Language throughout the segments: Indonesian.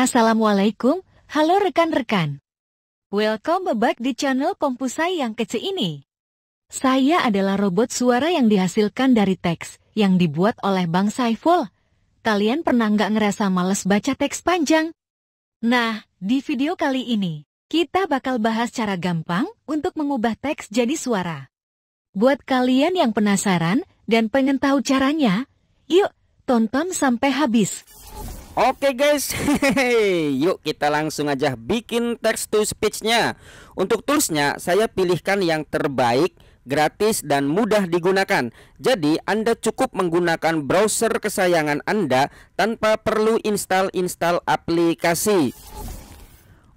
Assalamualaikum, halo rekan-rekan. Welcome back di channel Kompusai yang kece ini. Saya adalah robot suara yang dihasilkan dari teks yang dibuat oleh Bang Saiful. Kalian pernah nggak ngerasa males baca teks panjang? Nah, di video kali ini, kita bakal bahas cara gampang untuk mengubah teks jadi suara. Buat kalian yang penasaran dan pengen tahu caranya, yuk tonton sampai habis. Oke guys, yuk kita langsung aja bikin text to speech-nya. Untuk toolsnya saya pilihkan yang terbaik, gratis dan mudah digunakan. Jadi Anda cukup menggunakan browser kesayangan Anda tanpa perlu install aplikasi.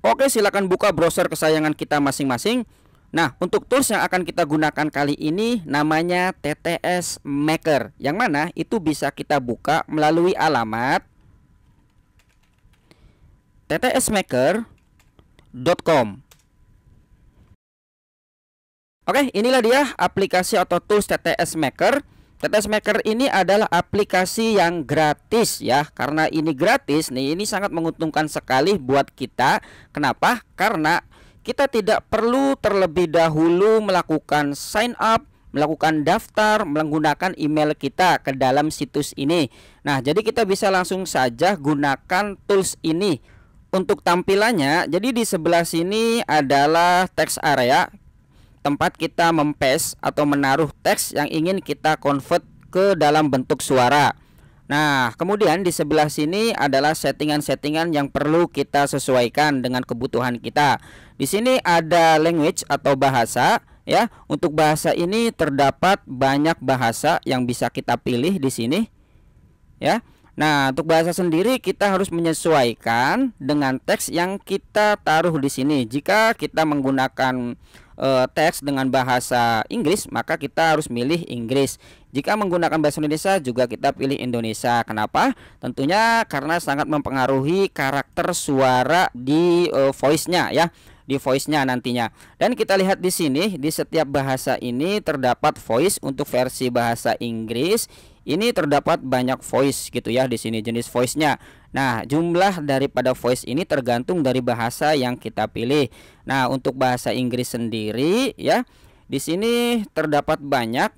Oke, silakan buka browser kesayangan kita masing-masing. Nah, untuk tools yang akan kita gunakan kali ini namanya TTS Maker, yang mana itu bisa kita buka melalui alamat ttsmaker.com. Oke, inilah dia aplikasi atau tools TTS Maker. TTS Maker ini adalah aplikasi yang gratis ya. Karena ini gratis nih, ini sangat menguntungkan sekali buat kita. Kenapa? Karena kita tidak perlu terlebih dahulu melakukan sign up, melakukan daftar, menggunakan email kita ke dalam situs ini. Nah, jadi kita bisa langsung saja gunakan tools ini. Untuk tampilannya, jadi di sebelah sini adalah text area, tempat kita mempaste atau menaruh teks yang ingin kita convert ke dalam bentuk suara. Nah, kemudian di sebelah sini adalah settingan-settingan yang perlu kita sesuaikan dengan kebutuhan kita. Di sini ada language atau bahasa ya. Untuk bahasa ini terdapat banyak bahasa yang bisa kita pilih di sini ya. Nah, untuk bahasa sendiri kita harus menyesuaikan dengan teks yang kita taruh di sini. Jika kita menggunakan teks dengan bahasa Inggris, maka kita harus milih Inggris. Jika menggunakan bahasa Indonesia juga kita pilih Indonesia. Kenapa? Tentunya karena sangat mempengaruhi karakter suara di voice-nya ya, di voice-nya nantinya. Dan kita lihat di sini, di setiap bahasa ini terdapat voice. Untuk versi bahasa Inggris ini terdapat banyak voice gitu ya, di sini jenis voice-nya. Nah, jumlah daripada voice ini tergantung dari bahasa yang kita pilih. Nah, untuk bahasa Inggris sendiri ya, di sini terdapat banyak.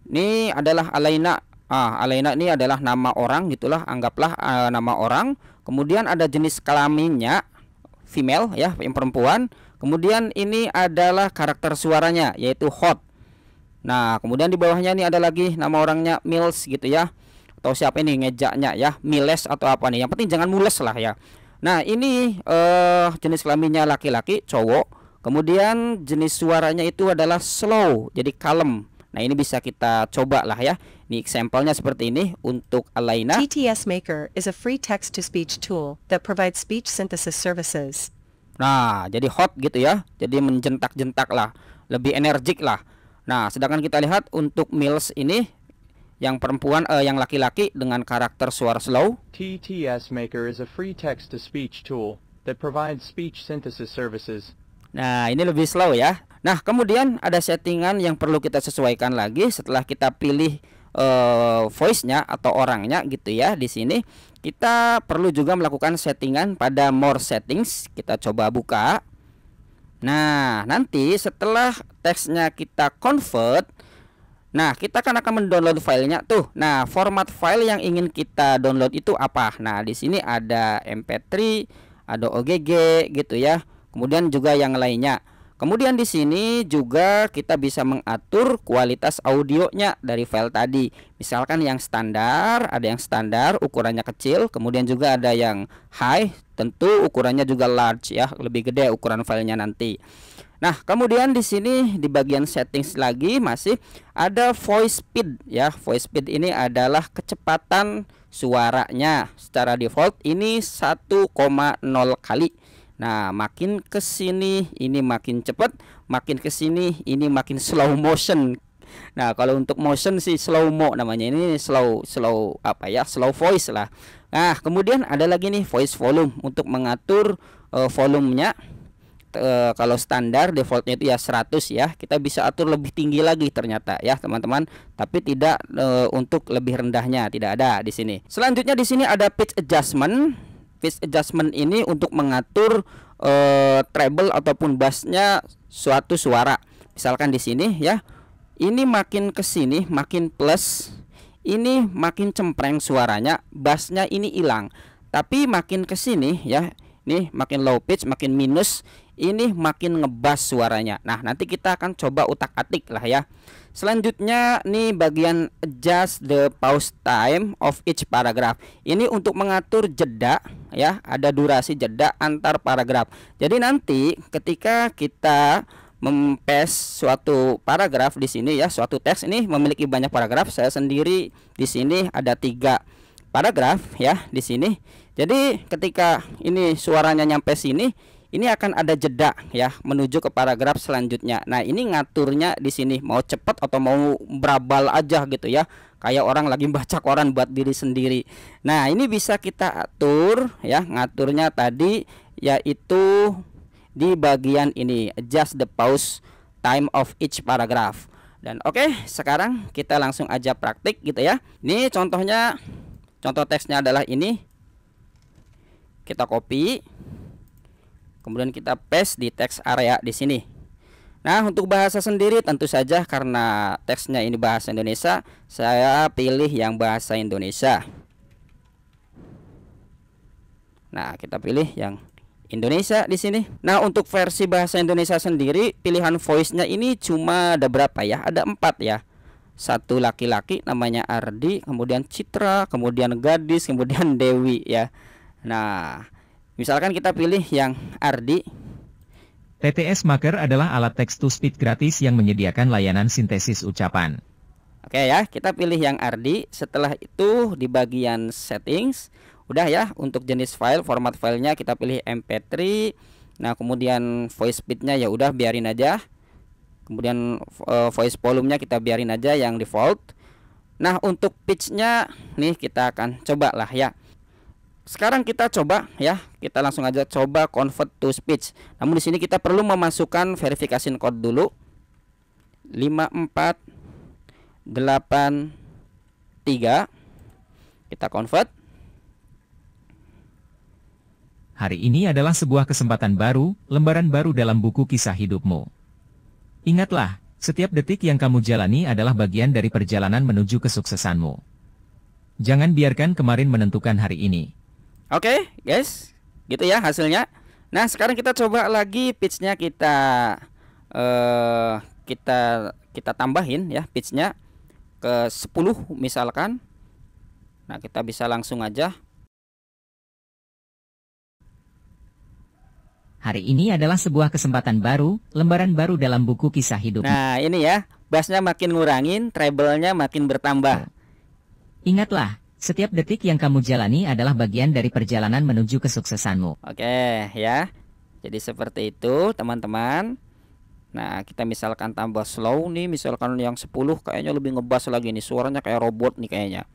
Ini adalah Alaina. Alaina ini adalah nama orang gitulah, anggaplah nama orang. Kemudian ada jenis kelaminnya, female ya, yang perempuan. Kemudian ini adalah karakter suaranya, yaitu hot. Nah, kemudian di bawahnya ini ada lagi nama orangnya Miles gitu ya. Atau siapa ini ngejaknya ya, Miles atau apa nih. Yang penting jangan mules lah ya. Nah, ini jenis kelaminnya laki-laki, cowok. Kemudian jenis suaranya itu adalah slow, jadi kalem. Nah, ini bisa kita coba lah ya. Ini sampelnya seperti ini untuk Alaina. TTS Maker is a free text-to-speech tool that provides speech synthesis services. Nah, jadi hot gitu ya. Jadi menjentak-jentak lah, lebih energik lah. Nah, sedangkan kita lihat untuk Miles ini yang perempuan, yang laki-laki dengan karakter suara slow. TTS Maker is a free text-to-speech tool that provides speech synthesis services. Nah, ini lebih slow ya. Nah, kemudian ada settingan yang perlu kita sesuaikan lagi setelah kita pilih voice-nya atau orangnya gitu ya. Di sini kita perlu juga melakukan settingan pada more settings. Kita coba buka. Nah, nanti setelah teksnya kita convert, nah kita kan akan mendownload filenya tuh. Nah, format file yang ingin kita download itu apa? Nah, di sini ada MP3, ada OGG gitu ya. Kemudian juga yang lainnya. Kemudian di sini juga kita bisa mengatur kualitas audionya dari file tadi. Misalkan yang standar, ada yang standar ukurannya kecil, kemudian juga ada yang high, tentu ukurannya juga large ya, lebih gede ukuran filenya nanti. Nah, kemudian di sini di bagian settings lagi masih ada voice speed ya. Voice speed ini adalah kecepatan suaranya. Secara default ini 1,0 kali. Nah, makin ke sini ini makin cepat, makin ke sini ini makin slow motion. Nah, kalau untuk motion sih slow mo namanya. Ini slow apa ya? Slow voice lah. Nah, kemudian ada lagi nih voice volume untuk mengatur volumenya kalau standar defaultnya itu ya 100 ya. Kita bisa atur lebih tinggi lagi ternyata ya teman-teman. Tapi tidak untuk lebih rendahnya, tidak ada di sini. Selanjutnya di sini ada pitch adjustment. Pitch adjustment ini untuk mengatur treble ataupun bassnya suatu suara. Misalkan di sini ya. Ini makin ke sini makin plus, ini makin cempreng suaranya, bassnya ini hilang. Tapi makin ke sini ya, nih makin low pitch, makin minus, ini makin ngebas suaranya. Nah, nanti kita akan coba utak-atik lah ya. Selanjutnya nih bagian adjust the pause time of each paragraph. Ini untuk mengatur jeda ya, ada durasi jeda antar paragraf. Jadi nanti ketika kita mempes suatu paragraf di sini ya, suatu teks ini memiliki banyak paragraf. Saya sendiri di sini ada 3 paragraf ya di sini. Jadi ketika ini suaranya nyampe sini, ini akan ada jeda ya menuju ke paragraf selanjutnya. Nah, ini ngaturnya di sini mau cepat atau mau berabal aja gitu ya. Kayak orang lagi baca koran buat diri sendiri. Nah, ini bisa kita atur ya, ngaturnya tadi yaitu di bagian ini adjust the pause time of each paragraph. Dan oke, sekarang kita langsung aja praktik gitu ya. Ini contohnya, contoh teksnya adalah ini. Kita copy, kemudian kita paste di teks area di sini. Nah, untuk bahasa sendiri tentu saja karena teksnya ini bahasa Indonesia, saya pilih yang bahasa Indonesia. Nah, kita pilih yang Indonesia di sini. Nah, untuk versi bahasa Indonesia sendiri pilihan voice-nya ini cuma ada berapa ya? Ada 4 ya. 1 laki-laki namanya Ardi, kemudian Citra, kemudian gadis, kemudian Dewi ya. Nah, misalkan kita pilih yang Ardi. TTS Maker adalah alat text to speech gratis yang menyediakan layanan sintesis ucapan. Oke ya, kita pilih yang Ardi. Setelah itu di bagian settings udah ya, untuk jenis file, format filenya kita pilih MP3. Nah, kemudian voice speed-nya ya udah biarin aja. Kemudian voice volume-nya kita biarin aja yang default. Nah, untuk pitch-nya nih kita akan coba lah ya. Sekarang kita coba ya, kita langsung aja coba convert to speech. Namun di sini kita perlu memasukkan verification code dulu. 5483. Kita convert. Hari ini adalah sebuah kesempatan baru, lembaran baru dalam buku kisah hidupmu. Ingatlah, setiap detik yang kamu jalani adalah bagian dari perjalanan menuju kesuksesanmu. Jangan biarkan kemarin menentukan hari ini. Oke, guys, gitu ya hasilnya. Nah, sekarang kita coba lagi pitch-nya kita tambahin ya, pitch-nya ke 10 misalkan. Nah, kita bisa langsung aja. Hari ini adalah sebuah kesempatan baru, lembaran baru dalam buku kisah hidup. Nah, ini ya, bassnya makin ngurangin, treble-nya makin bertambah. Ingatlah, setiap detik yang kamu jalani adalah bagian dari perjalanan menuju kesuksesanmu. Oke, ya. Jadi seperti itu, teman-teman. Nah, kita misalkan tambah slow nih, misalkan yang 10 kayaknya lebih ngebass lagi nih, suaranya kayak robot nih kayaknya.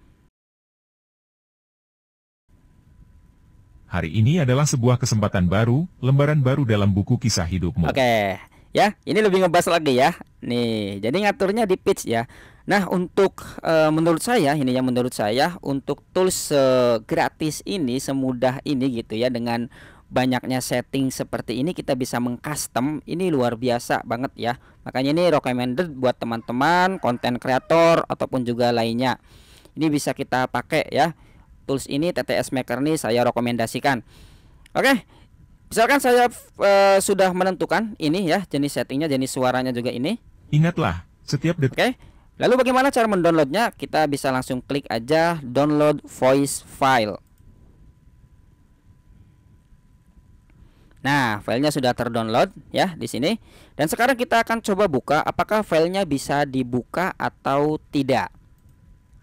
Hari ini adalah sebuah kesempatan baru, lembaran baru dalam buku kisah hidupmu. Oke, ya, ini lebih ngebass lagi ya. Nih, jadi ngaturnya di pitch ya. Nah, untuk menurut saya, ini yang menurut saya, untuk tools gratis ini, semudah ini gitu ya, dengan banyaknya setting seperti ini kita bisa mengcustom. Ini luar biasa banget ya. Makanya ini recommended buat teman-teman, konten kreator ataupun juga lainnya. Ini bisa kita pakai ya. Tools ini TTS Maker nih saya rekomendasikan. Oke, misalkan saya sudah menentukan ini ya, jenis settingnya, jenis suaranya juga ini. Ingatlah, setiap detik. Oke, lalu bagaimana cara mendownloadnya? Kita bisa langsung klik aja download voice file. Nah, filenya sudah terdownload ya di sini. Dan sekarang kita akan coba buka apakah filenya bisa dibuka atau tidak.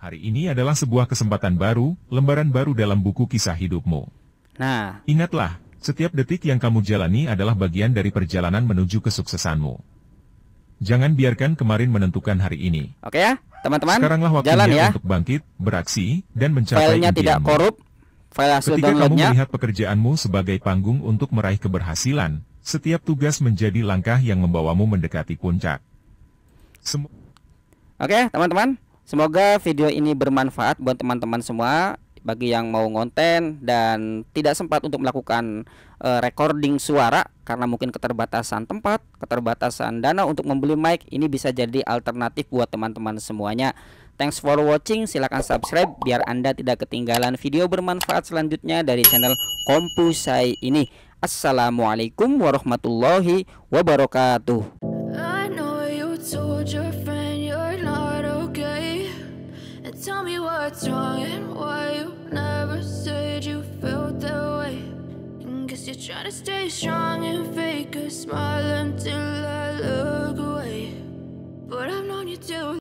Hari ini adalah sebuah kesempatan baru, lembaran baru dalam buku kisah hidupmu. Nah, Ingatlah, setiap detik yang kamu jalani adalah bagian dari perjalanan menuju kesuksesanmu. Jangan biarkan kemarin menentukan hari ini. oke ya, teman-teman. Sekaranglah Jalan waktunya ya. untuk bangkit, beraksi, dan mencapai Filenya tidak impianmu. korup. File hasil Ketika kamu downloadnya. melihat pekerjaanmu sebagai panggung untuk meraih keberhasilan, Setiap tugas menjadi langkah yang membawamu mendekati puncak. Oke, teman-teman, semoga video ini bermanfaat buat teman-teman semua. Bagi yang mau ngonten dan tidak sempat untuk melakukan recording suara karena mungkin keterbatasan tempat, keterbatasan dana untuk membeli mic, ini bisa jadi alternatif buat teman-teman semuanya. Thanks for watching, silahkan subscribe biar Anda tidak ketinggalan video bermanfaat selanjutnya dari channel Kompusai ini. Assalamualaikum warahmatullahi wabarakatuh. I know you told your friend you're not okay, and tell me what's wrong and why you never said you felt that way. Guess you're trying to stay strong and fake a smile until I look away, but I've known you too